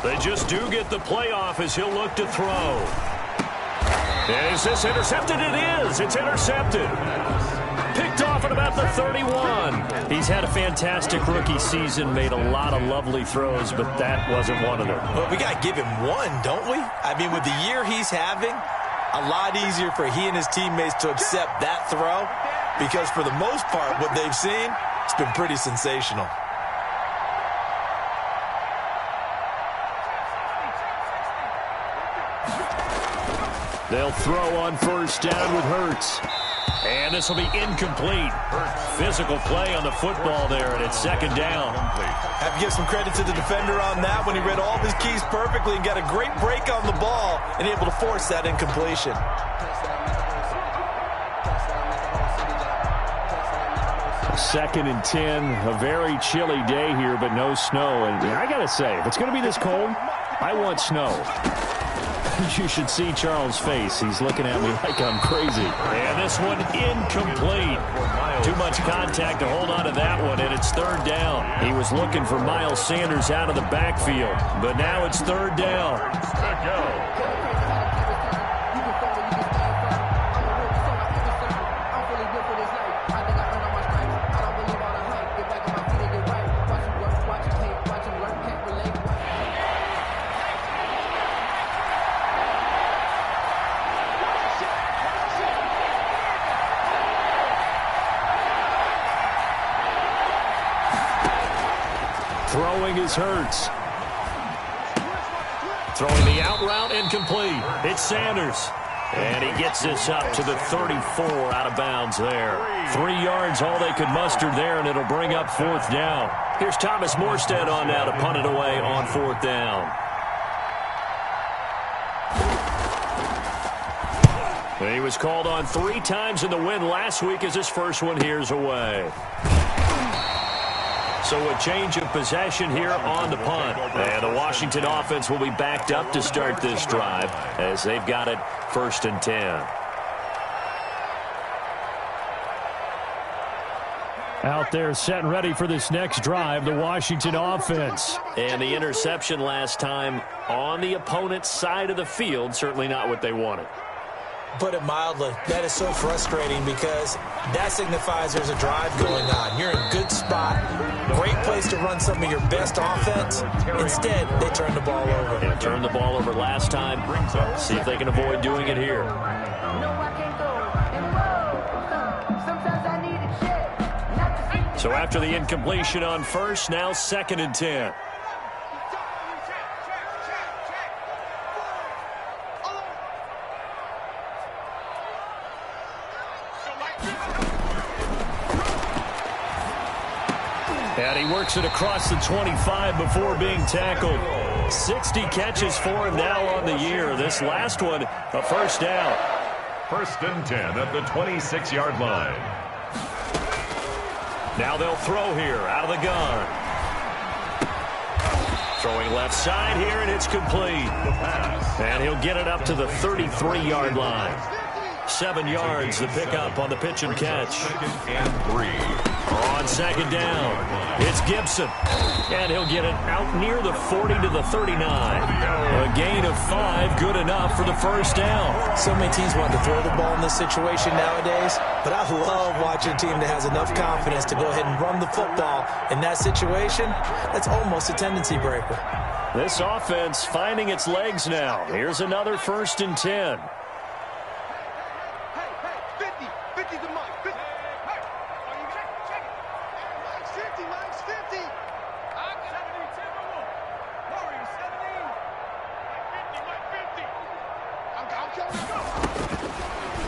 They just do get the playoff as he'll look to throw. And is this intercepted? It is. It's intercepted. Picked off at about the 31. He's had a fantastic rookie season, made a lot of lovely throws, but that wasn't one of them. Well, we got to give him one, don't we? I mean, with the year he's having, a lot easier for he and his teammates to accept that throw because for the most part, what they've seen, it's been pretty sensational. They'll throw on first down with Hurts. And this will be incomplete. Physical play on the football there, and it's second down. Have to give some credit to the defender on that when he read all of his keys perfectly and got a great break on the ball and able to force that incompletion. Second and 10, a very chilly day here, but no snow. And I got to say, if it's going to be this cold, I want snow. You should see Charles' face. He's looking at me like I'm crazy. And this one incomplete. Too much contact to hold on to that one, and it's third down. He was looking for Miles Sanders out of the backfield, but now it's third down. Throwing is Hurts. Throwing the out route incomplete. It's Sanders. And he gets this up to the 34 out of bounds there. 3 yards all they could muster there, and it'll bring up fourth down. Here's Thomas Morstead on now to punt it away on fourth down. He was called on 3 times in the win last week as his first one here's away. So a change of possession here on the punt. And the Washington offense will be backed up to start this drive as they've got it first and 10. Out there set and ready for this next drive, the Washington offense. And the interception last time on the opponent's side of the field, certainly not what they wanted. Put it mildly, that is so frustrating because that signifies there's a drive going on. You're in a good spot, great place to run some of your best offense. Instead, they turn the ball over. And turned the ball over last time. See if they can avoid doing it here. So after the incompletion on first, now second and 10. And he works it across the 25 before being tackled. 60 catches for him now on the year. This last one, a first down. First and 10 at the 26-yard line. Now they'll throw here out of the gun. Throwing left side here, and it's complete. And he'll get it up to the 33-yard line. 7 yards the pickup on the pitch and catch. Second and 3. On second down, it's Gibson. And he'll get it out near the 40 to the 39. A gain of 5, good enough for the first down. So many teams want to throw the ball in this situation nowadays, but I love watching a team that has enough confidence to go ahead and run the football. In that situation, that's almost a tendency breaker. This offense finding its legs now. Here's another first and 10.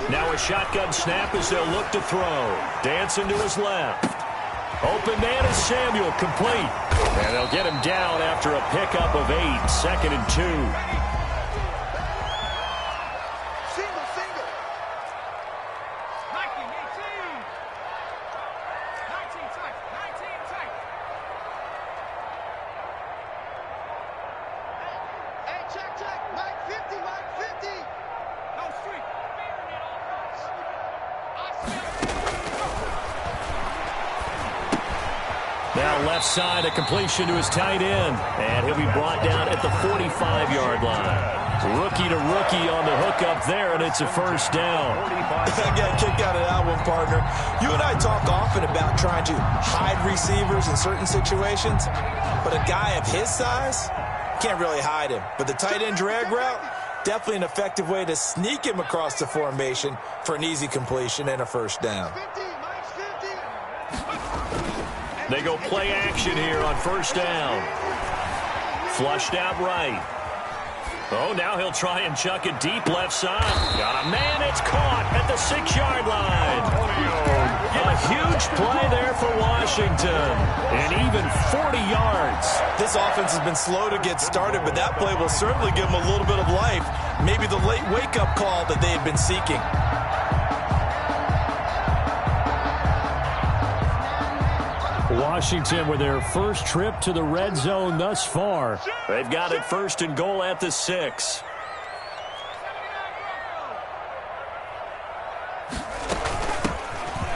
Now a shotgun snap as they'll look to throw. Dancing to his left. Open man is Samuel, complete. And they'll get him down after a pickup of 8, second and 2. Now left side, a completion to his tight end. And he'll be brought down at the 45-yard line. Rookie to rookie on the hookup there, and it's a first down. I got a kick out of that one, partner. You and I talk often about trying to hide receivers in certain situations, but a guy of his size can't really hide him. But the tight end drag route, definitely an effective way to sneak him across the formation for an easy completion and a first down. They go play action here on first down. Flushed out right. Oh, now he'll try and chuck it deep left side. Got a man, it's caught at the 6-yard line. A huge play there for Washington. And even 40 yards. This offense has been slow to get started, but that play will certainly give them a little bit of life. Maybe the late wake-up call that they had been seeking. Washington with their first trip to the red zone thus far. They've got it first and goal at the 6.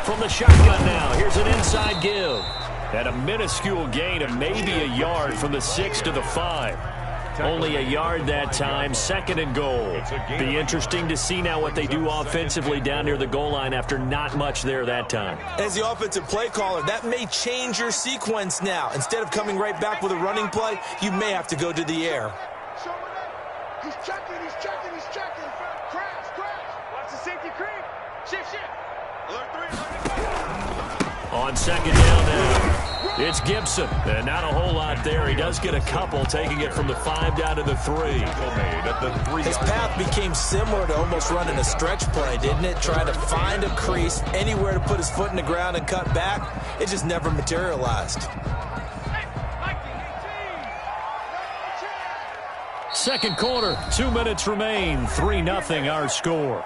From the shotgun now, here's an inside give. At a minuscule gain of maybe a yard from the 6 to the 5. Only a yard that time, second and goal. Be interesting to see now what they do offensively down near the goal line after not much there that time. As the offensive play caller, that may change your sequence now. Instead of coming right back with a running play, you may have to go to the air. He's checking. Crash. Watch the safety creep. Shift. Alert 3. On second down now. It's Gibson, and not a whole lot there. He does get a couple, taking it from the 5 down to the 3. His path became similar to almost running a stretch play, didn't it? Trying to find a crease, anywhere to put his foot in the ground and cut back. It just never materialized. Second quarter, 2 minutes remain. 3-0 our score.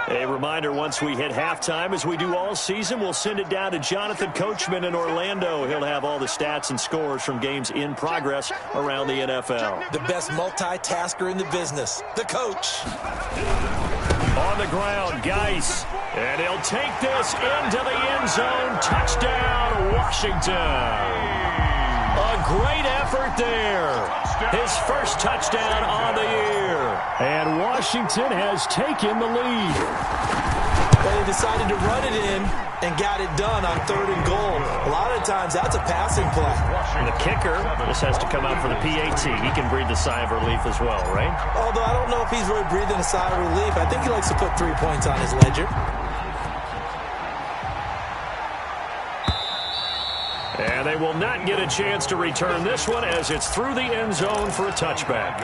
A reminder, once we hit halftime, as we do all season, we'll send it down to Jonathan Coachman in Orlando. He'll have all the stats and scores from games in progress around the NFL. The best multitasker in the business, the coach. On the ground, Geis. And he'll take this into the end zone. Touchdown, Washington. A great effort there. His first touchdown on the year. And Washington has taken the lead. Well, they decided to run it in and got it done on 3rd and goal. A lot of times, that's a passing play. And the kicker, this has to come out for the PAT. He can breathe a sigh of relief as well, right? Although I don't know if he's really breathing a sigh of relief. I think he likes to put 3 points on his ledger. And they will not get a chance to return this one as it's through the end zone for a touchback.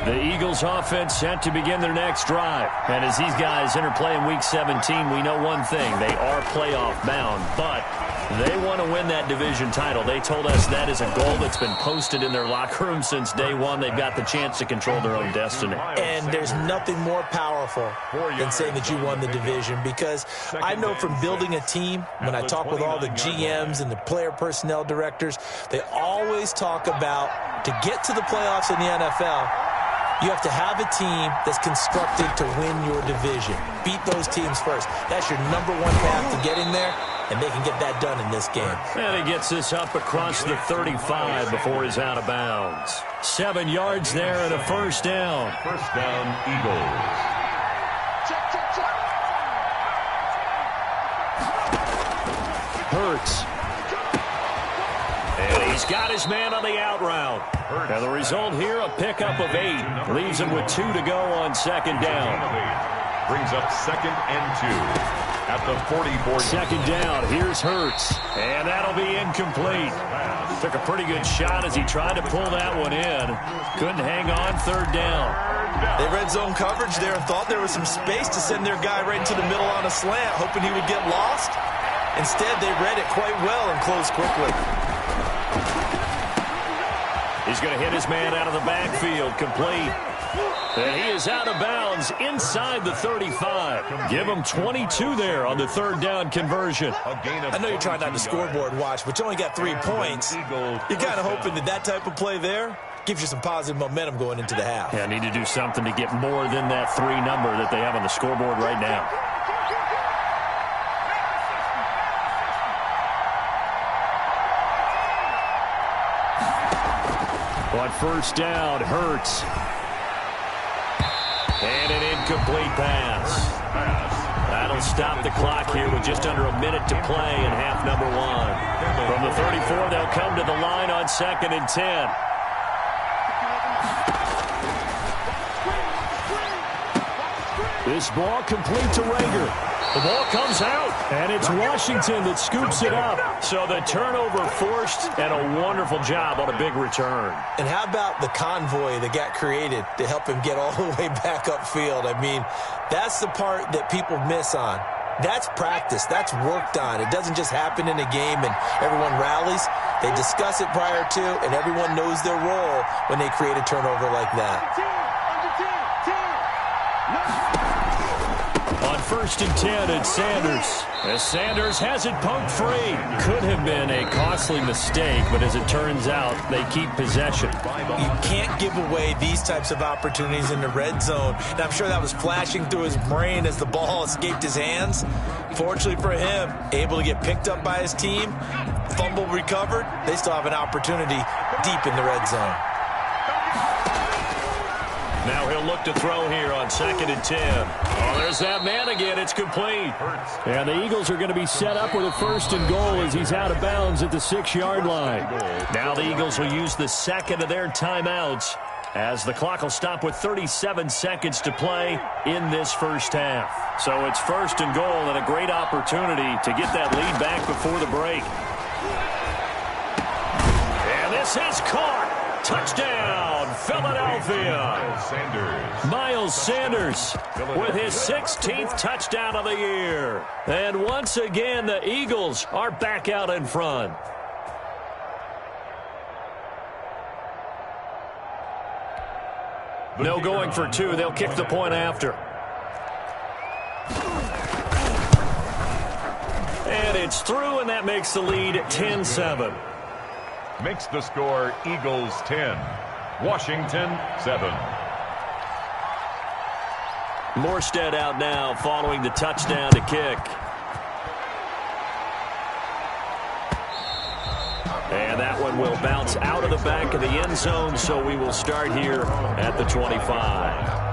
The Eagles offense set to begin their next drive. And as these guys interplay in Week 17, we know one thing. They are playoff bound, but they want to win that division title. They told us that is a goal that's been posted in their locker room since day one. They've got the chance to control their own destiny. And there's nothing more powerful than saying that you won the division, because I know from building a team, when I talk with all the GMs and the player personnel directors, they always talk about to get to the playoffs in the NFL, you have to have a team that's constructed to win your division. Beat those teams first. That's your number one path to getting there, and they can get that done in this game. And he gets this up across the 35 before he's out of bounds. 7 yards there and a first down. First down, Eagles. Hurts. And he's got his man on the out route. And the result here, a pickup of 8. Leaves him with 2 to go on second down. Brings up 2nd and 2 at the 44. Second down, here's Hurts. And that'll be incomplete. Took a pretty good shot as he tried to pull that one in. Couldn't hang on, 3rd down. They red zone coverage there and thought there was some space to send their guy right into the middle on a slant, hoping he would get lost. Instead, they read it quite well and closed quickly. He's going to hit his man out of the backfield, complete. And he is out of bounds inside the 35. Give him 22 there on the third down conversion. I know you're trying not to scoreboard watch, but you only got 3 points. You're kind of hoping that that type of play there gives you some positive momentum going into the half. Yeah, need to do something to get more than that 3 number that they have on the scoreboard right now. On first down, Hurts. And an incomplete pass. That'll stop the clock here with just under a minute to play in half number 1. From the 34, they'll come to the line on 2nd and 10. This ball complete to Rager. The ball comes out, and it's Washington that scoops it up. So the turnover forced, and a wonderful job on a big return. And how about the convoy that got created to help him get all the way back upfield? I mean, that's the part that people miss on. That's practice. That's worked on. It doesn't just happen in a game and everyone rallies. They discuss it prior to, and everyone knows their role when they create a turnover like that. On 1st and 10, it's Sanders. As Sanders has it poked free. Could have been a costly mistake, but as it turns out, they keep possession. You can't give away these types of opportunities in the red zone. And I'm sure that was flashing through his brain as the ball escaped his hands. Fortunately for him, able to get picked up by his team, fumble recovered. They still have an opportunity deep in the red zone. Now he'll look to throw here on 2nd and 10. Oh, there's that man again. It's complete. And the Eagles are going to be set up with a 1st and goal as he's out of bounds at the 6-yard line. Now the Eagles will use the second of their timeouts as the clock will stop with 37 seconds to play in this first half. So it's 1st and goal and a great opportunity to get that lead back before the break. And this is caught. Touchdown, Philadelphia. Miles Sanders with his 16th touchdown of the year. And once again, the Eagles are back out in front. No going for 2. They'll kick the point after. And it's through, and that makes the lead 10-7. Makes the score Eagles 10, Washington 7. Morstead out now following the touchdown to kick. And that one will bounce out of the back of the end zone, so we will start here at the 25.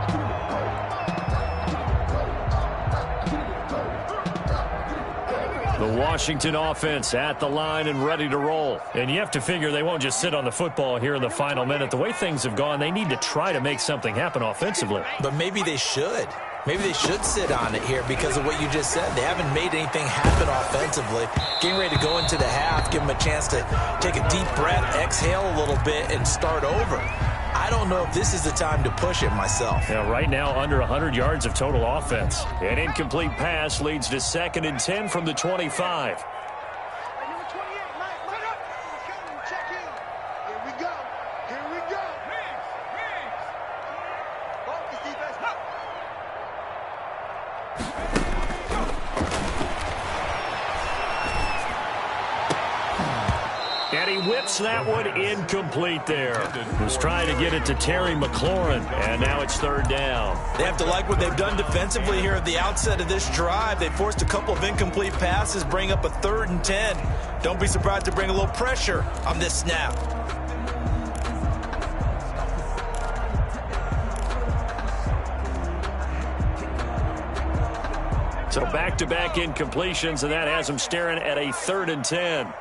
The Washington offense at the line and ready to roll. And you have to figure they won't just sit on the football here in the final minute. The way things have gone, they need to try to make something happen offensively. But maybe they should. Maybe they should sit on it here because of what you just said. They haven't made anything happen offensively. Getting ready to go into the half, give them a chance to take a deep breath, exhale a little bit, and start over. I don't know if this is the time to push it myself. Yeah, right now, under 100 yards of total offense. An incomplete pass leads to 2nd and 10 from the 25. And he whips that one incomplete there. Was trying to get it to Terry McLaurin, and now it's 3rd down. They have to like what they've done defensively here at the outset of this drive. They forced a couple of incomplete passes, bring up a 3rd and 10. Don't be surprised to bring a little pressure on this snap. So back-to-back incompletions, and that has them staring at a 3rd and 10.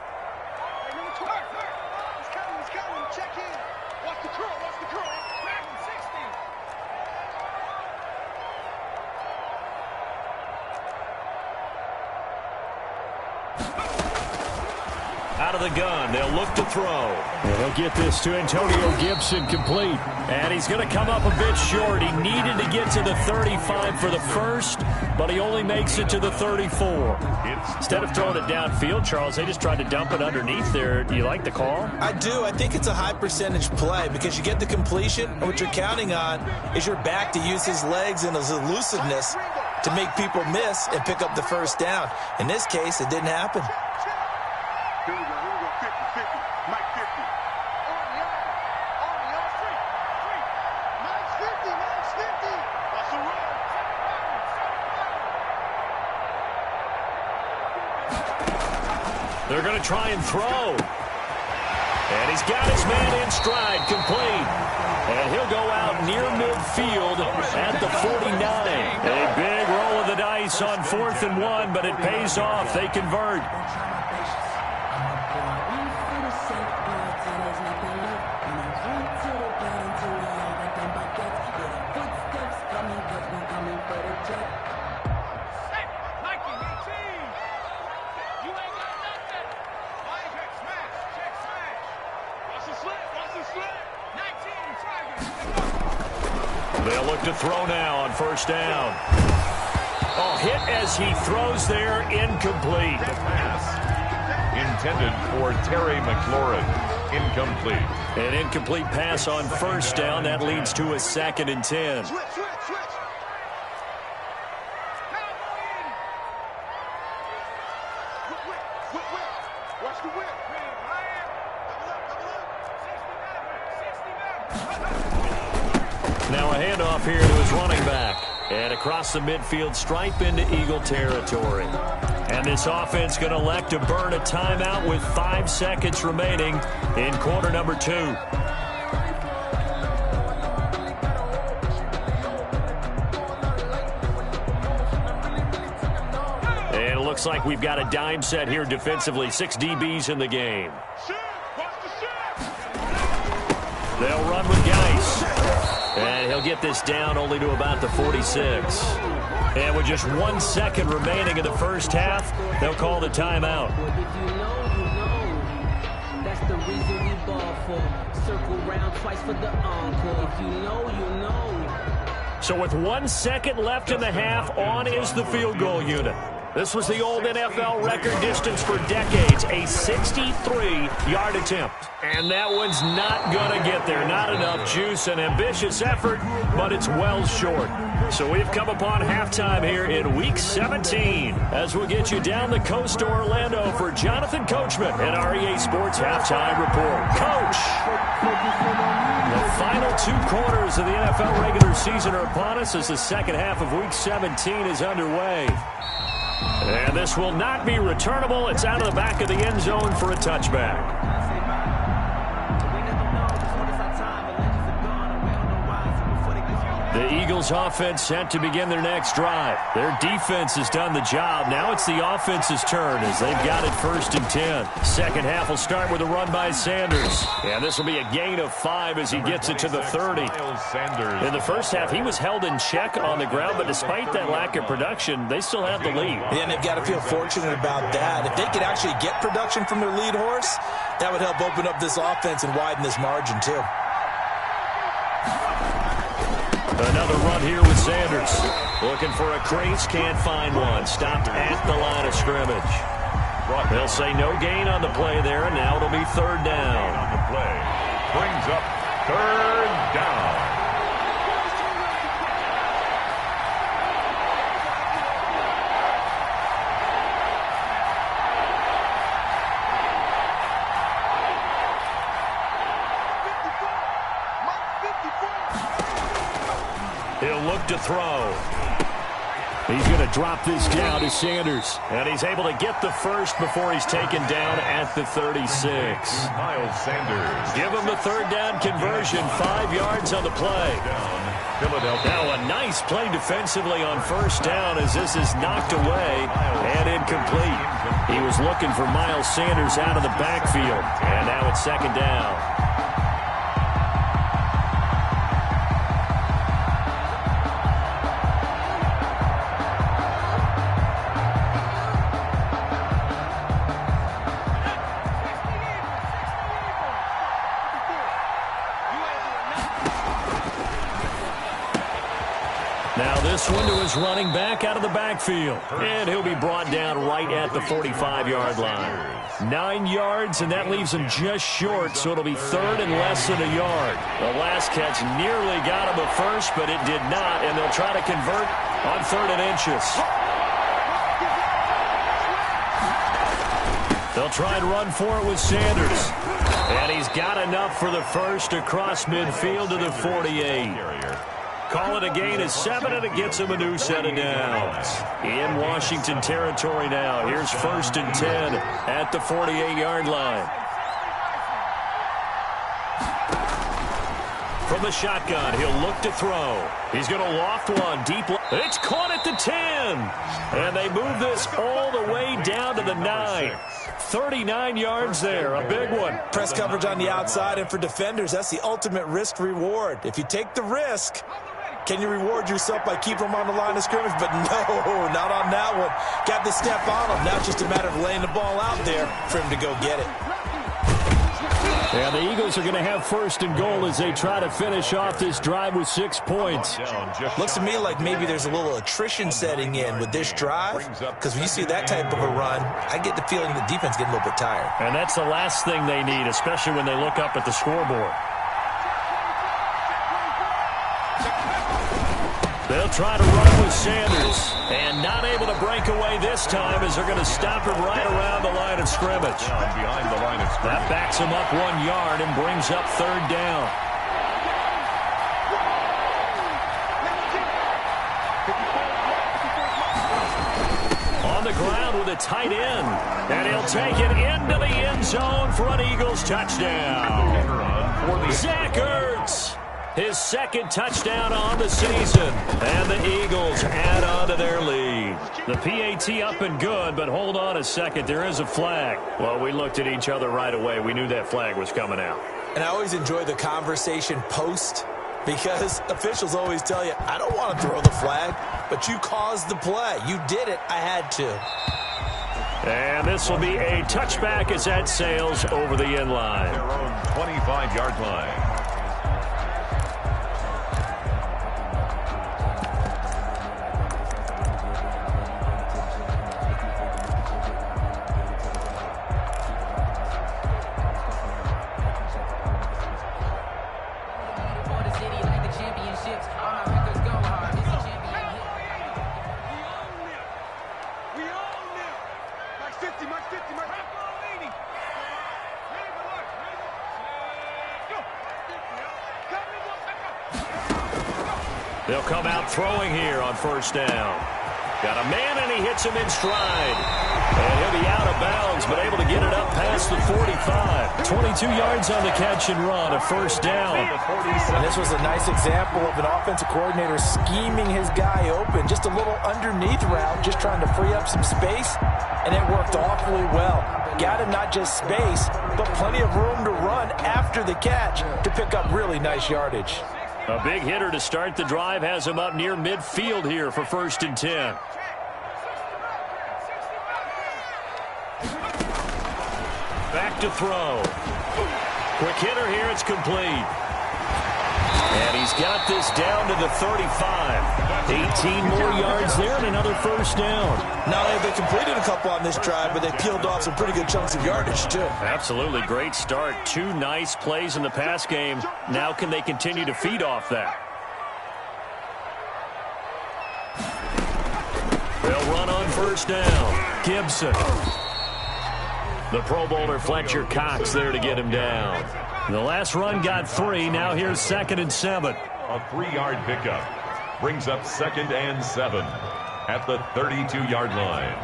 Out of the gun, they'll look to throw. And he'll get this to Antonio Gibson, complete. And he's going to come up a bit short. He needed to get to the 35 for the first, but he only makes it to the 34. Instead of throwing it downfield, Charles, they just tried to dump it underneath there. Do you like the call? I do. I think it's a high percentage play because you get the completion, and what you're counting on is your back to use his legs and his elusiveness to make people miss and pick up the first down. In this case, it didn't happen. Here we go, 50, 50, Mike 50. Mike's 50, Mike's 50. That's a run. They're going to try and throw. And he's got his man in stride, complete. And he'll go out near midfield at the 49. A big roll of the dice on 4th and 1, but it pays off. They convert. They'll look to throw now on first down. Oh, hit as he throws there, incomplete. The pass intended for Terry McLaurin, incomplete. An incomplete pass on first down. That leads to a 2nd and 10. Switch. Whip. Watch the whip. Now a handoff here to his running back. And across the midfield stripe into Eagle territory. And this offense going to elect to burn a timeout with 5 seconds remaining in quarter number 2. And it looks like we've got a dime set here defensively. 6 DBs in the game. They'll run with Geis. And he'll get this down only to about the 46. And with just 1 second remaining in the first half, they'll call the timeout. If you know, you know. That's the reason we ball for. Circle round twice for the encore. If you know, you know. So with 1 second left in the half, on is the field goal unit. This was the old NFL record distance for decades, a 63-yard attempt. And that one's not going to get there. Not enough juice, an ambitious effort, but it's well short. So we've come upon halftime here in Week 17 as we'll get you down the coast to Orlando for Jonathan Coachman at our EA Sports Halftime Report. Coach! The final 2 quarters of the NFL regular season are upon us as the second half of Week 17 is underway. And this will not be returnable. It's out of the back of the end zone for a touchback. The Eagles offense set to begin their next drive. Their defense has done the job. Now it's the offense's turn as they've got it 1st and 10. Second half will start with a run by Sanders. And this will be a gain of 5 as he gets it to the 30. In the first half, he was held in check on the ground, but despite that lack of production, they still have the lead. Yeah, and they've got to feel fortunate about that. If they could actually get production from their lead horse, that would help open up this offense and widen this margin too. Another run here with Sanders. Looking for a crease, can't find one. Stopped at the line of scrimmage. They'll say no gain on the play there, and now it'll be 3rd down. On the play. Brings up 3rd down. He'll look to throw. He's going to drop this down to Sanders. And he's able to get the first before he's taken down at the 36. Miles Sanders. Give him the 3rd down conversion. 5 yards on the play. Philadelphia. Now a nice play defensively on first down as this is knocked away and incomplete. He was looking for Miles Sanders out of the backfield. And now it's 2nd down. this one to his running back out of the backfield. And he'll be brought down right at the 45-yard line. 9 yards, and that leaves him just short, so it'll be third and less than a yard. The last catch nearly got him a first, but it did not, and they'll try to convert on 3rd and inches. They'll try and run for it with Sanders. And he's got enough for the first across midfield to the 48. Call it a gain of 7, and it gets him a new set of downs. In Washington territory now. Here's 1st and 10 at the 48-yard line. From the shotgun, he'll look to throw. He's going to loft one deep. It's caught at the 10. And they move this all the way down to the 9. 39 yards there, a big one. Press coverage on the outside, and for defenders, that's the ultimate risk-reward. If you take the risk, can you reward yourself by keeping them on the line of scrimmage? But no, not on that one. Got to step on them. Now it's just a matter of laying the ball out there for him to go get it. And the Eagles are going to have 1st and goal as they try to finish off this drive with 6 points. Looks to me like maybe there's a little attrition setting in with this drive, because when you see that type of a run, I get the feeling the defense getting a little bit tired. And that's the last thing they need, especially when they look up at the scoreboard. They'll try to run with Sanders, and not able to break away this time as they're going to stop him right around the line of scrimmage. Behind the line of scrimmage. That backs him up 1 yard and brings up 3rd down. On the ground with a tight end, and he'll take it into the end zone for an Eagles touchdown. Zach Ertz. His 2nd touchdown on the season. And the Eagles add on to their lead. The PAT up and good, but hold on a second. There is a flag. Well, we looked at each other right away. We knew that flag was coming out. And I always enjoy the conversation post, because officials always tell you, I don't want to throw the flag, but you caused the play. You did it. I had to. And this will be a touchback as that sails over the end line. Their own 25-yard line. They'll come out throwing here on 1st down. Got a man, and he hits him in stride. And he'll be out of bounds, but able to get it up past the 45. 22 yards on the catch and run, a 1st down. And this was a nice example of an offensive coordinator scheming his guy open. Just a little underneath route, just trying to free up some space, and it worked awfully well. Got him not just space, but plenty of room to run after the catch to pick up really nice yardage. A big hitter to start the drive has him up near midfield here for 1st and 10. Back to throw. Quick hitter here, it's complete. And he's got this down to the 35. 18 more yards there and another 1st down. Not only have they completed a couple on this drive, but they peeled off some pretty good chunks of yardage, too. Absolutely great start. 2 nice plays in the pass game. Now can they continue to feed off that? They'll run on 1st down. Gibson. The Pro Bowler Fletcher Cox there to get him down. The last run got 3. Now here's 2nd and 7. A 3-yard pickup brings up 2nd and 7 at the 32-yard line.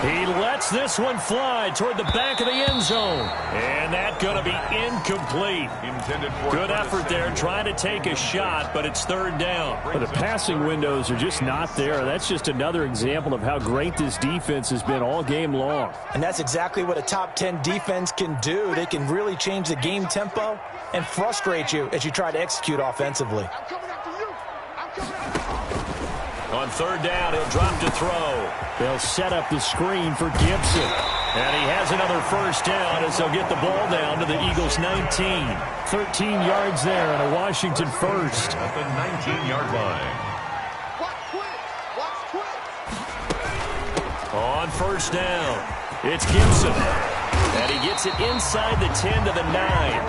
He lets this one fly toward the back of the end zone. And that's going to be incomplete. Good effort there trying to take a shot, but it's 3rd down. But the passing windows are just not there. That's just another example of how great this defense has been all game long. And that's exactly what a top 10 defense can do. They can really change the game tempo and frustrate you as you try to execute offensively. On 3rd down, he'll drop to throw. They'll set up the screen for Gibson. And he has another first down as they'll get the ball down to the Eagles' 19. 13 yards there and a Washington first. At the 19-yard line. On first down, it's Gibson. And he gets it inside the 10 to the 9.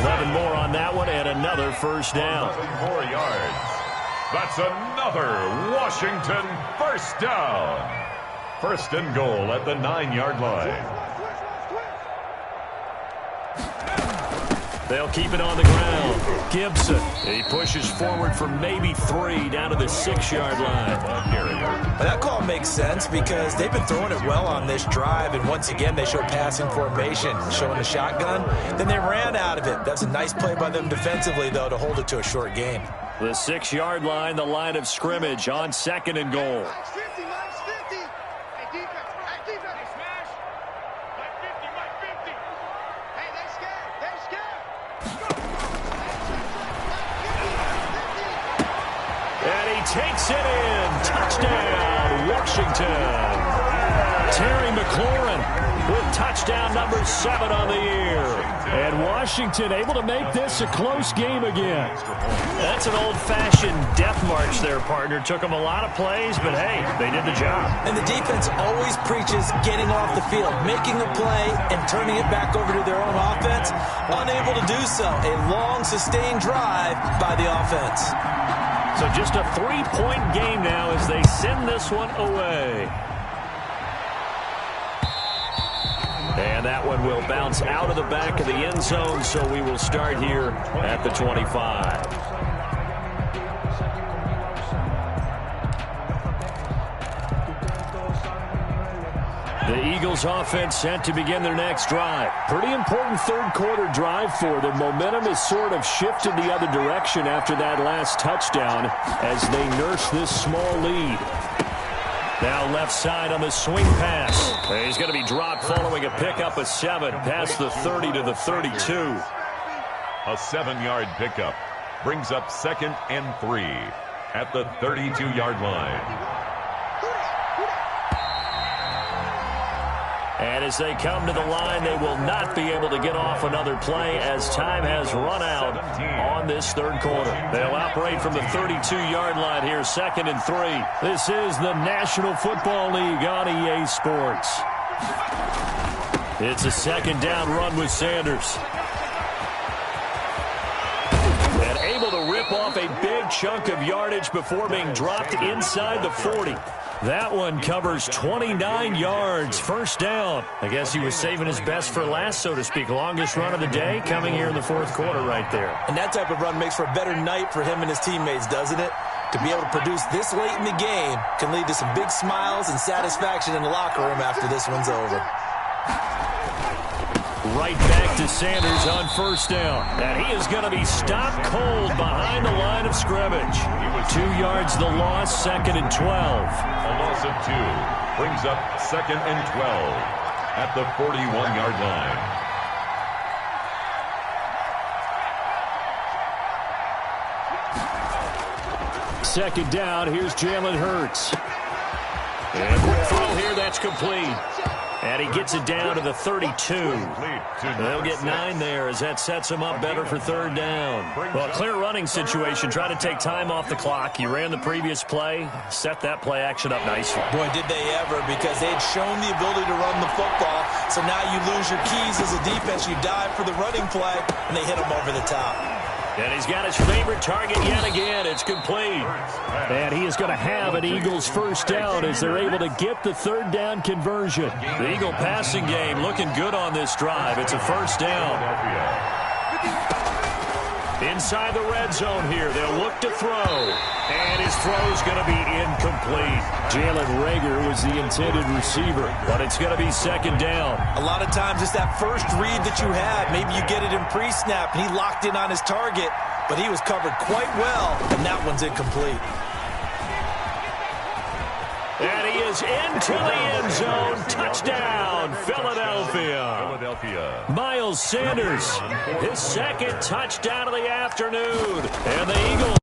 11 more on that one and another first down. 11 more yards. That's another Washington first down. First and goal at the 9-yard line. They'll keep it on the ground. Gibson, he pushes forward for maybe 3 down to the 6-yard line. That call makes sense because they've been throwing it well on this drive, and once again they showed passing formation, showing the shotgun. Then they ran out of it. That's a nice play by them defensively, though, to hold it to a short game. The 6-yard line, the line of scrimmage on second and goal. Takes it in. Touchdown, Washington. Terry McLaurin with touchdown number 7 on the year. And Washington able to make this a close game again. That's an old-fashioned death march there, partner. Took them a lot of plays, but hey, they did the job. And the defense always preaches getting off the field, making a play, and turning it back over to their own offense. Unable to do so. A long, sustained drive by the offense. So just a 3-point game now as they send this one away. And that one will bounce out of the back of the end zone, so we will start here at the 25. The Eagles offense set to begin their next drive. Pretty important third-quarter drive for them. Momentum has sort of shifted the other direction after that last touchdown as they nurse this small lead. Now left side on the swing pass. He's going to be dropped following a pickup of 7 past the 30 to the 32. A 7-yard pickup brings up 2nd and 3 at the 32-yard line. And as they come to the line, they will not be able to get off another play as time has run out on this third quarter. They'll operate from the 32-yard line here, 2nd and 3. This is the National Football League on EA Sports. It's a 2nd down run with Sanders. And able to rip off a big chunk of yardage before being dropped inside the 40. That one covers 29 yards. First down. I guess he was saving his best for last, so to speak. Longest run of the day coming here in the fourth quarter right there. And that type of run makes for a better night for him and his teammates, doesn't it? To be able to produce this late in the game can lead to some big smiles and satisfaction in the locker room after this one's over. Right back to Sanders on first down. And he is going to be stopped cold behind the line of scrimmage. 2 yards the loss, 2nd and 12. A loss of 2 brings up 2nd and 12 at the 41-yard line. Second down, here's Jalen Hurts. And quick throw here, that's complete. And he gets it down to the 32. They'll get 9 there as that sets him up better for third down. Well, a clear running situation. Try to take time off the clock. You ran the previous play, set that play action up nicely. Boy, did they ever, because they had shown the ability to run the football. So now you lose your keys as a defense. You dive for the running play, and they hit him over the top. And he's got his favorite target yet again. It's complete. And he is going to have an Eagles first down as they're able to get the third down conversion. The Eagle passing game looking good on this drive. It's a first down. Inside the red zone here, they'll look to throw. And his throw's going to be incomplete. Jalen Reagor was the intended receiver, but it's going to be second down. A lot of times it's that first read that you have. Maybe you get it in pre-snap, and he locked in on his target, but he was covered quite well, and that one's incomplete. And he is into the end zone. Touchdown, Philadelphia. Miles Sanders, his second touchdown of the afternoon. And the Eagles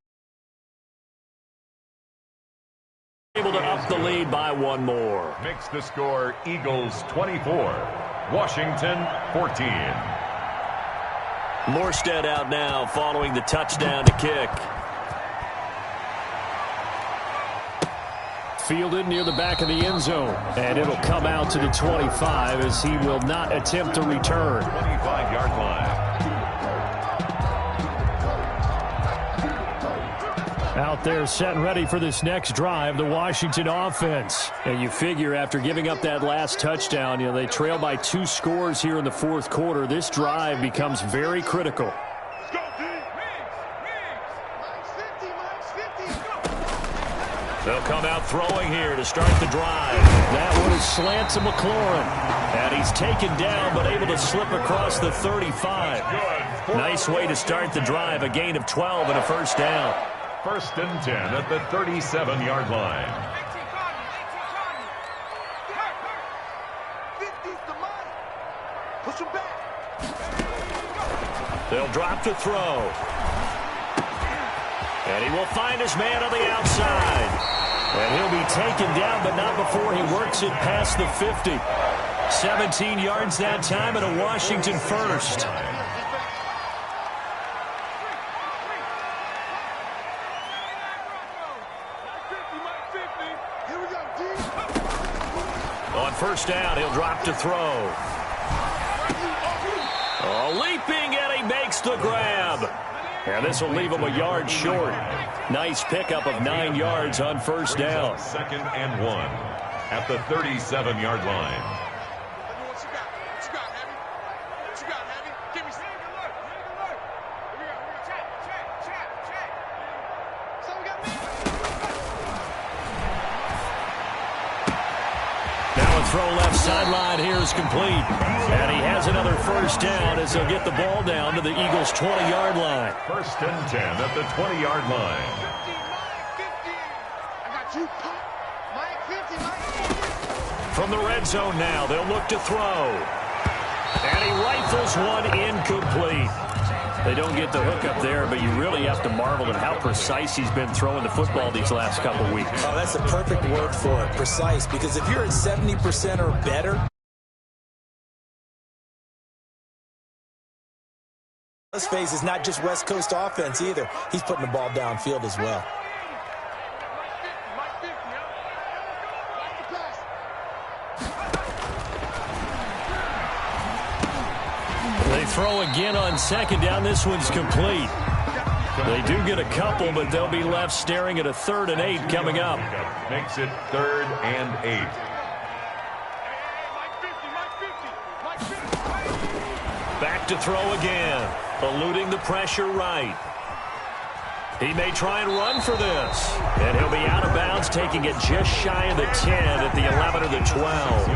able to up the lead by one more. Makes the score Eagles 24, Washington 14. Morstead out now following the touchdown to kick. Fielded near the back of the end zone. And it'll come out to the 25 as he will not attempt to return. 25-yard line. Out there set and ready for this next drive, the Washington offense. And you figure after giving up that last touchdown, they trail by 2 scores here in the fourth quarter. This drive becomes very critical. They'll come out throwing here to start the drive. That one is slant to McLaurin. And he's taken down but able to slip across the 35. Nice way to start the drive, a gain of 12 and a first down. First and 10 at the 37-yard line. Push him back. They'll drop to throw. And he will find his man on the outside. And he'll be taken down, but not before he works it past the 50. 17 yards that time and a Washington first. On first down, he'll drop to throw. Oh, leaping, and he makes the grab. And this will leave him a yard short. Nice pickup of 9 yards on first down. Second and 1 at the 37-yard line. Now a throw left sideline here is complete. And he has another first down as they'll get the ball down to the Eagles' 20-yard line. First and 10 at the 20-yard line. From the red zone now, they'll look to throw. And he rifles one incomplete. They don't get the hook up there, but you really have to marvel at how precise he's been throwing the football these last couple weeks. Oh, that's the perfect word for it, precise, because if you're at 70% or better, this phase is not just West Coast offense either. He's putting the ball downfield as well. They throw again on second down. This one's complete. They do get a couple, but they'll be left staring at a 3rd and 8 coming up. Makes it 3rd and 8. Back to throw again. Eluding the pressure right. He may try and run for this. And he'll be out of bounds, taking it just shy of the 10 at the 11 or the 12.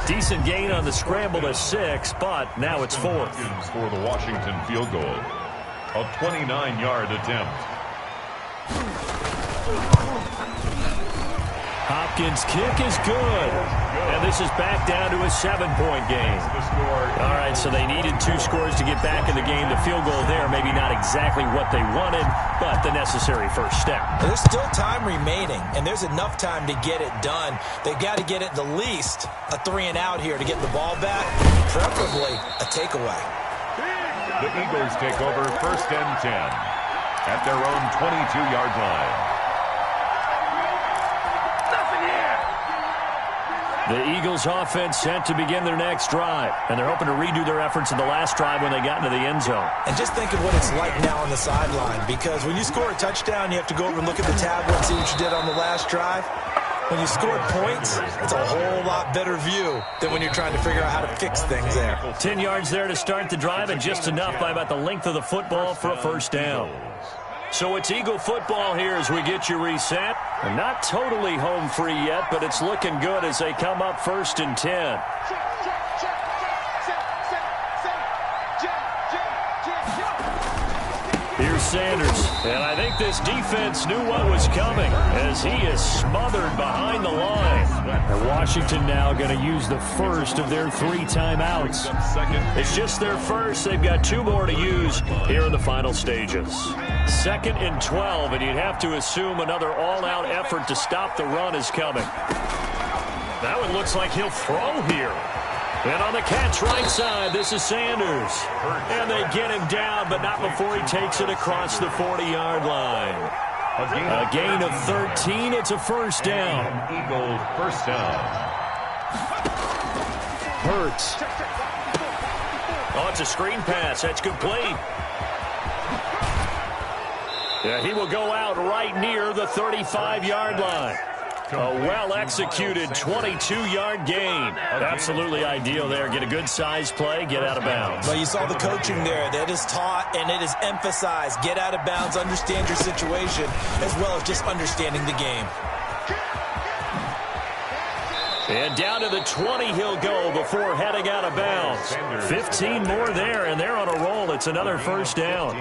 Decent gain on the scramble to 6, but now it's 4th. For the Washington field goal. A 29-yard attempt. Hopkins' kick is good. And this is back down to a 7-point game. All right, so they needed 2 scores to get back in the game. The field goal there, maybe not exactly what they wanted, but the necessary first step. There's still time remaining, and there's enough time to get it done. They've got to get it the least a 3 and out here to get the ball back, preferably a takeaway. The Eagles take over first and 10 at their own 22-yard line. The Eagles offense set to begin their next drive, and they're hoping to redo their efforts in the last drive when they got into the end zone. And just think of what it's like now on the sideline, because when you score a touchdown, you have to go over and look at the tablet and see what you did on the last drive. When you scored points, it's a whole lot better view than when you're trying to figure out how to fix things there. 10 yards there to start the drive, and just enough by about the length of the football for a first down. So it's Eagle football here as we get you reset. And not totally home free yet, but it's looking good as they come up first and 10. Here's Sanders, and I think this defense knew what was coming as he is smothered behind the line. And Washington now going to use the first of their 3 timeouts. It's just their first. They've got 2 more to use here in the final stages. 2nd and 12, and you'd have to assume another all-out effort to stop the run is coming. That one looks like he'll throw here. And on the catch right side, this is Sanders. And they get him down, but not before he takes it across the 40-yard line. A gain of 13. It's a first down. Eagles first down. Hurts. Oh, it's a screen pass. That's complete. Yeah, he will go out right near the 35-yard line. A well-executed 22-yard gain. Absolutely ideal there. Get a good-sized play, get out of bounds. Well, you saw the coaching there. That is taught and it is emphasized. Get out of bounds, understand your situation, as well as just understanding the game. And down to the 20 he'll go before heading out of bounds. 15 more there, and they're on a roll. It's another first down.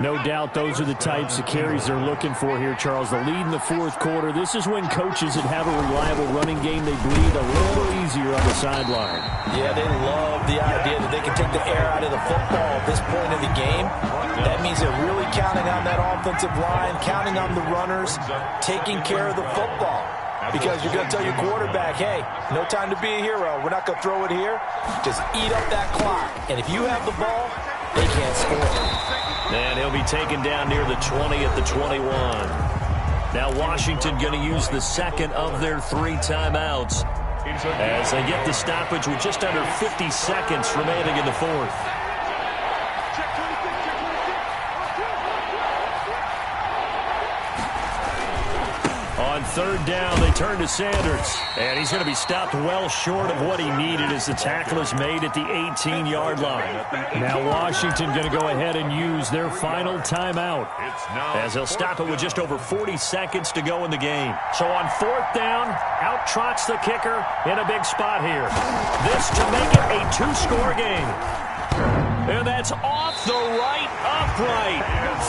No doubt those are the types of carries they're looking for here, Charles. The lead in the fourth quarter. This is when coaches that have a reliable running game, they breathe a little easier on the sideline. Yeah, they love the idea that they can take the air out of the football at this point in the game. That means they're really counting on that offensive line, counting on the runners, taking care of the football. Because you're going to tell your quarterback, hey, no time to be a hero. We're not going to throw it here. Just eat up that clock. And if you have the ball, they can't score. And he'll be taken down near the 20 at the 21. Now Washington going to use the second of their 3 timeouts as they get the stoppage with just under 50 seconds remaining in the fourth. On third down, they turn to Sanders. And he's going to be stopped well short of what he needed as the tackle is made at the 18-yard line. Now Washington going to go ahead and use their final timeout as they'll stop it with just over 40 seconds to go in the game. So on fourth down, out trots the kicker in a big spot here. This to make it a 2-score game. And that's off the right upright.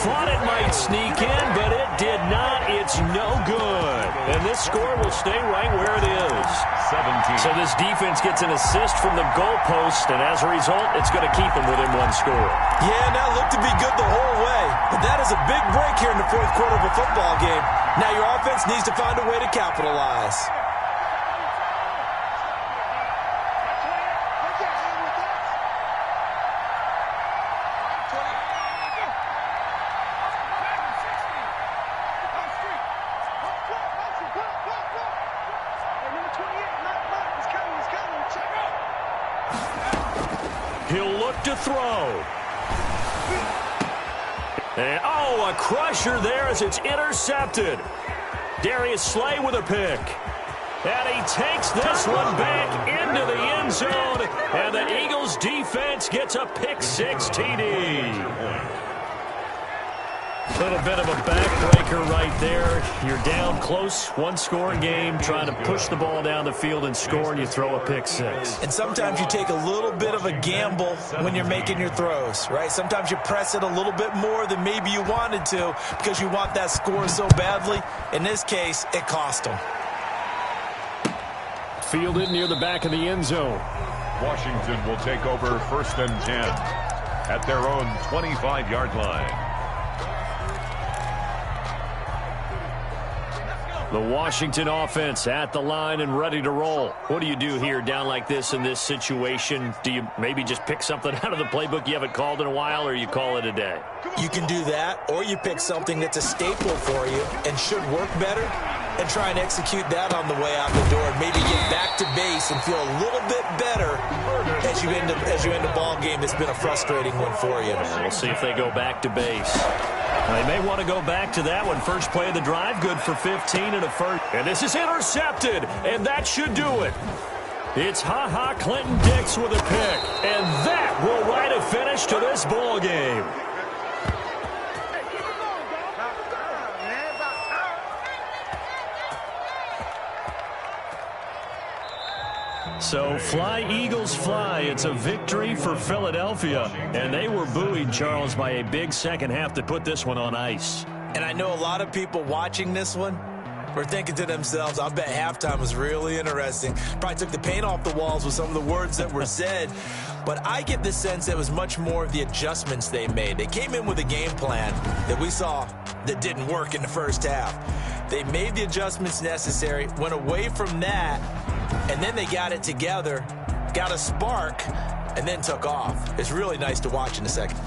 Thought it might sneak in, but it did not. It's no good. And this score will stay right where it is. 17. So this defense gets an assist from the goalpost, and as a result, it's going to keep them within 1 score. Yeah, and that looked to be good the whole way. But that is a big break here in the fourth quarter of a football game. Now your offense needs to find a way to capitalize. He'll look to throw. And, oh, a crusher there as it's intercepted. Darius Slay with a pick. And he takes this one back into the end zone. And the Eagles defense gets a pick-6 TD. A little bit of a backbreaker right there. You're down close, 1-score game, trying to push the ball down the field and score, and you throw a pick-6. And sometimes you take a little bit of a gamble when you're making your throws, right? Sometimes you press it a little bit more than maybe you wanted to because you want that score so badly. In this case, it cost them. Fielded near the back of the end zone. Washington will take over 1st and 10 at their own 25-yard line. The Washington offense at the line and ready to roll. What do you do here down like this in this situation? Do you maybe just pick something out of the playbook you haven't called in a while, or you call it a day? You can do that, or you pick something that's a staple for you and should work better and try and execute that on the way out the door and maybe get back to base and feel a little bit better as you end a ball game that's been a frustrating one for you. We'll see if they go back to base. They may want to go back to that one. First play of the drive, good for 15 and a first. And this is intercepted, and that should do it. It's Ha-Ha Clinton Dix with a pick, and that will write a finish to this ball game. So fly, Eagles, fly. It's a victory for Philadelphia. And they were buoyed, Charles, by a big second half that put this one on ice. And I know a lot of people watching this one, were thinking to themselves, I bet halftime was really interesting. Probably took the paint off the walls with some of the words that were said. But I get the sense it was much more of the adjustments they made. They came in with a game plan that we saw that didn't work in the first half. They made the adjustments necessary, went away from that, and then they got it together, got a spark, and then took off. It's really nice to watch in a second.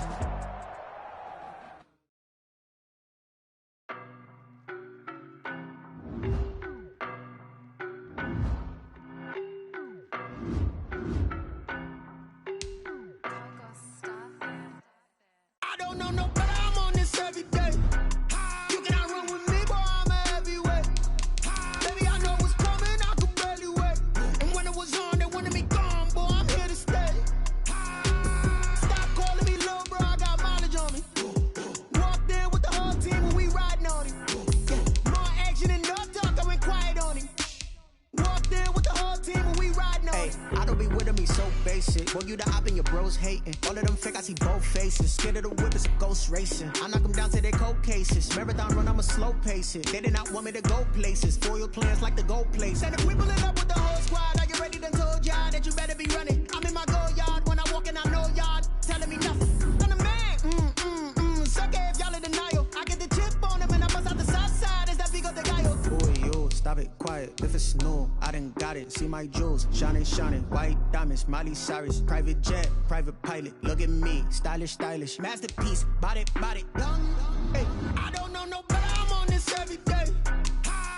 Boy, you the op and your bros hating. All of them fake, I see both faces. Scared of the whip, it's a ghost racing. I knock them down to their cold cases. Marathon run, I'ma slow pace it. They did not want me to go places. Foil plans like the gold place. And if we pulling up with the whole squad, are you ready? Done told y'all that you better be running. I'm in my go yard. When I walk in, I know y'all telling me nothing. I'm the man. Suck it if y'all in denial. I get the chip on him and I bust out the south side. Is that Vigo the guy? Boy, yo, stop it, quiet. If it's new, I done got it. See my jewels, shining, shining. White diamonds, Miley Cyrus. Private jet, private pilot. Look at me, stylish, stylish. Masterpiece, body, body, young. Hey, I don't know no better. I'm on this every day.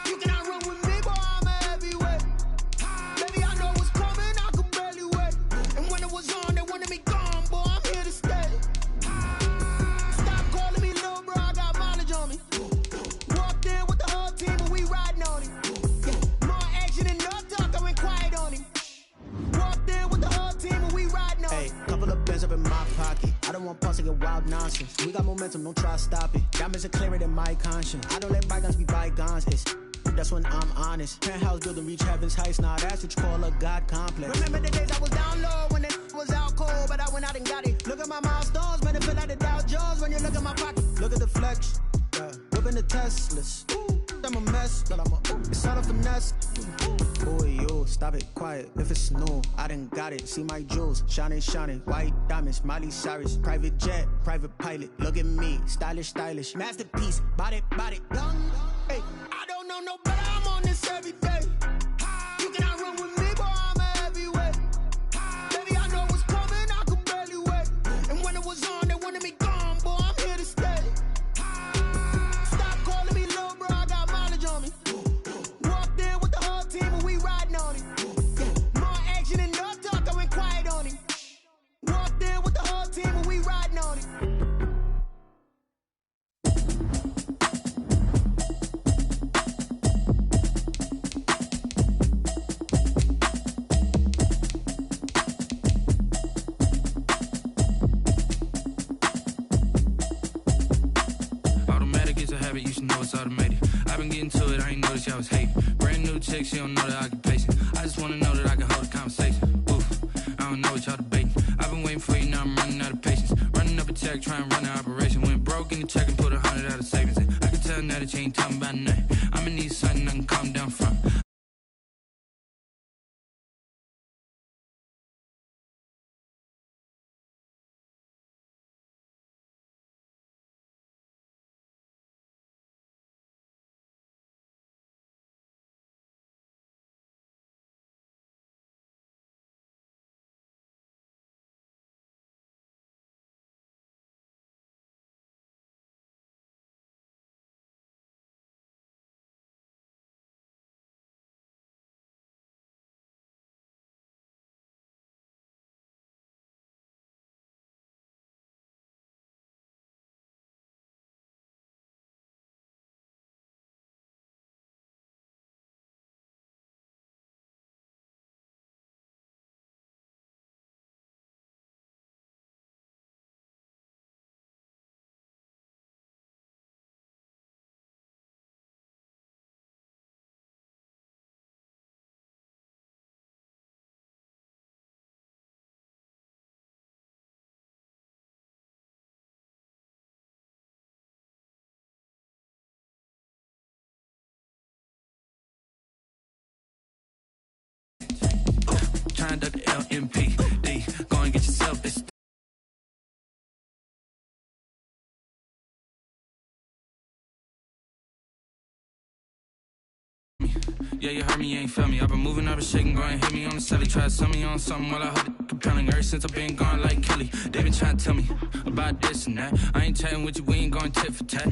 You cannot run with me, boy. I'm a heavyweight. Baby, I know what's coming. I could barely wait. And when it was on, they wanted me gone, boy. I'm here to stay. Stop calling me little bro. I got mileage on me. Walked in with the whole team and we riding on him. Yeah, more action and no talk. I went quiet on him. Walked in with the whole team and we riding on him. Hey, couple of bands up in my pocket. I don't want pause to get wild nonsense. We got momentum, don't try to stop it. Diamonds are clearer than my conscience. I don't let bygones be bygones. That's when I'm honest. Penthouse building, reach heaven's heights. Nah, that's what you call a God complex. Remember the days I was down low when it was out cold, but I went out and got it. Look at my milestones, man, it feel like the Dow Jones when you look at my pocket. Look at the flex, whipping the Teslas. I'm a mess, but it's all a finesse. Boy, yo, stop it, quiet. If it's new, I done got it. See my jewels, shining, shining. White diamonds, Miley Cyrus. Private jet, private pilot. Look at me, stylish, stylish. Masterpiece, body, body, young. Hey, I don't know no better. I'm on this every day. You cannot run with me, boy. I'm a heavyweight. Baby, I know what's coming. I could barely wait. And when it was on, they wanted me gone, boy. I'm here to stay. Stop calling me little bro. I got mileage on me. Walked in with the whole team and we riding on him. Yeah, more action and no talk. I went quiet on him. Walked in with the whole team and we riding on him. Automatic is a habit, you should know it's automated. I've been getting to it, I ain't noticed y'all was hating. Brand new chick, she don't know the occupation. I just wanna know that I can hold a conversation. Oof, I don't know what y'all debating. I've been waiting for you, now I'm running out of patience. Running up a check, trying to run an operation. Went broke in the check and put 100 out of savings in. I can tell now that you ain't talking about nothing. I'ma need something I can calm down from. duck the LMPD. Go and get yourself this. Yeah, you heard me, you ain't felt me. I've been moving, I've been shaking, go and hit me on the celly. Try to sell me on something while I heard it compelling. Ever since I've been gone like Kelly, they been trying to tell me about this and that. I ain't chatting with you, we ain't going tit for tat.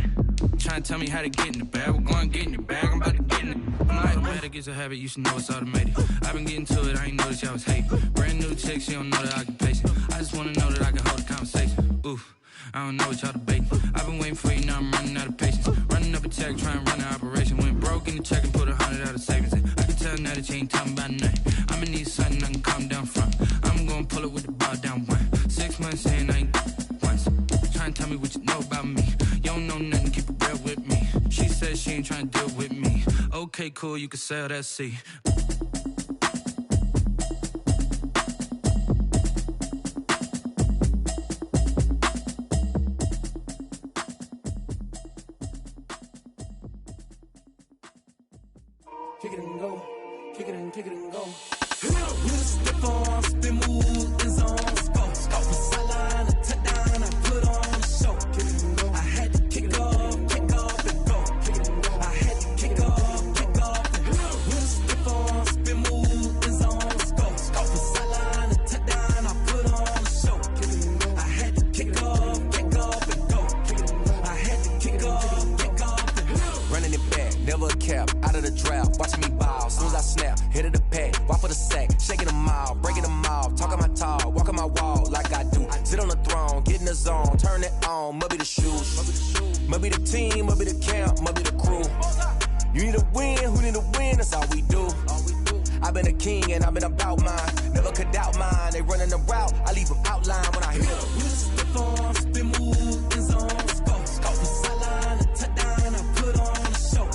Trying to tell me how to get in the bag, we're going to get in the bag, I'm about to get in it. I'm like, automatic is a habit, you should know it's automated. I've been getting to it, I ain't noticed y'all was hating. Brand new chick, she don't know the occupation. I just wanna know that I can hold a conversation. Oof, I don't know what y'all debating. I've been waiting for you, now I'm running out of patience. Running up a check, trying to run an operation. Went broke in the check and put 100 out of savings in. I can tell now that you ain't talking about nothing. I'ma need something I can calm down from. I'm gonna pull it with the bar down one. 6 months in, I ain't once. Trying to tell me what you know about me. You don't know nothing, keep it real with me. She said she ain't trying to deal with me. Okay, cool, you can sell that seat. Kick it and go, kick it and go. With a stiff arm, spin move, and zone, go. Off the sideline, a touchdown, I put on a show. Kick it and go. I had to kick off and go. Kick it and go. I had to kick off and go. With a stiff arm, spin move, and zone, go. Off the sideline, a touchdown, I put on a show. Kick it and go. I had to kick off and go. Kick it and go. I had to kick off and go. Running it back, never a cap, out of the drought, watching me ball. Soon as I snap, hit of the pack, walk for the sack, shaking them out, breaking them out, talking my talk, walking my wall like I do. Sit on the throne, get in the zone, turn it on, must be the shoes, must be the team, must be the camp, must be the crew. You need a win, who need a win, that's all we do. I've been a king and I've been about mine, never could doubt mine. They running the route, I leave them outline when I hit them. We just stiff on, spin move, and zone, go. Off the sideline, a touchdown, I put on a show.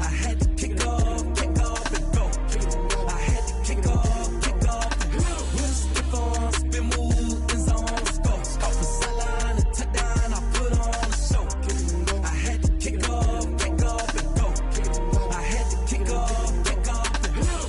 I had to kick off and go. I had to kick off and go. With a stiff on, spin move, and zone, go. Off the sideline, a touchdown, I put on a show. I had to kick off and go. I had to kick off and go.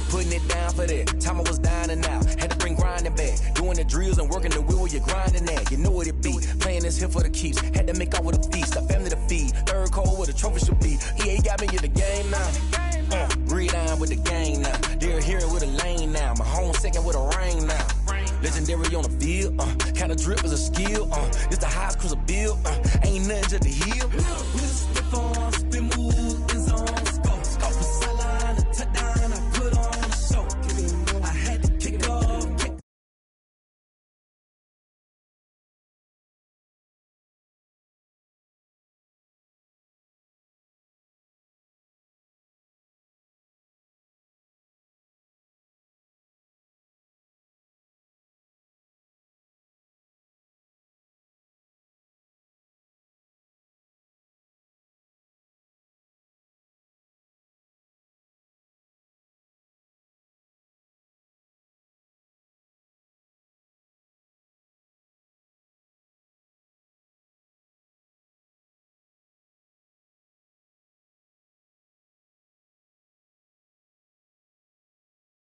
Putting it down for that, time I was down and out. Had to bring grinding back, doing the drills and working the wheel where you're grinding at. You know what it be, playing this here for the keeps. Had to make out with a feast, a family to feed. Third cold where the trophy should be. EA got me in the game now. Breathe down with the gang now. They're here with a lane now. My home second with a rain now. Legendary on the field, kinda drip is a skill. This the highest cruiser bill, ain't nothing to the hill.